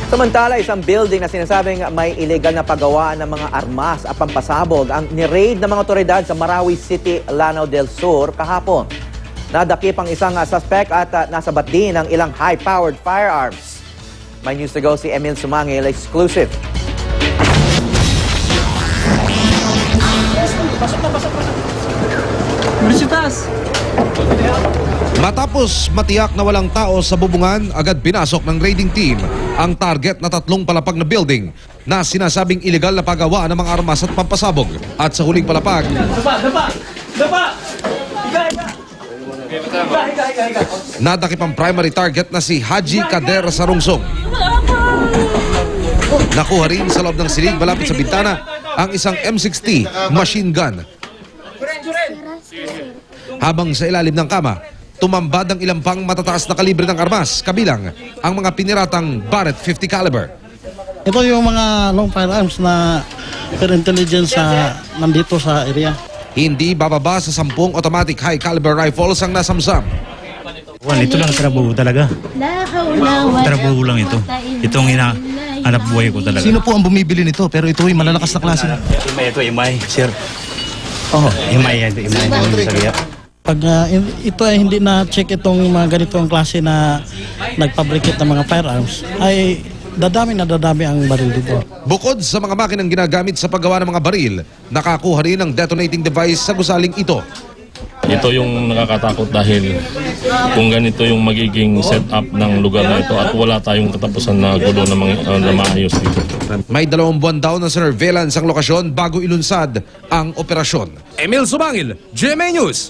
Samantala, isang building na sinasabing may illegal na paggawaan ng mga armas at pampasabog ang ni-raid ng mga otoridad sa Marawi City, Lanao del Sur kahapon. Nadakip ang isang suspect at nasabat din ang ilang high-powered firearms. May news to go si Emil Sumangil, exclusive. Matapos matiyak na walang tao sa bubungan, agad pinasok ng raiding team ang target na 3 palapag na building na sinasabing illegal na paggawaan ng mga armas at pampasabog. At sa huling palapag, nadakip ang primary target na si Haji Kader Sarungsong. Nakuha rin sa loob ng silid malapit sa bintana ang isang M60 machine gun. Habang sa ilalim ng kama, tumambad ang ilang pang matataas na kalibre ng armas, kabilang ang mga piniratang Barrett 50 caliber. Ito yung mga long firearms na per intelligence nandito sa area. Hindi bababa sa 10 automatic high caliber rifles ang nasamsam. Ito lang trabaho talaga. Trabaho lang ito. Itong hanap buhay ko talaga. Sino po ang bumibili nito? Pero ito ay malalakas na klase. Imay, sir. Imay sa Pag ito ay hindi na-check itong mga ganitong klase na nagpabricate ng mga firearms, ay dadami ang baril dito. Bukod sa mga makinang ginagamit sa paggawa ng mga baril, nakakuha rin ng detonating device sa gusaling ito. Ito yung nakakatakot dahil kung ganito yung magiging setup ng lugar na ito at wala tayong katapusan na gulo na maayos dito. May 2 buwan daw na surveillance ang lokasyon bago ilunsad ang operasyon. Emil Sumangil, GMA News.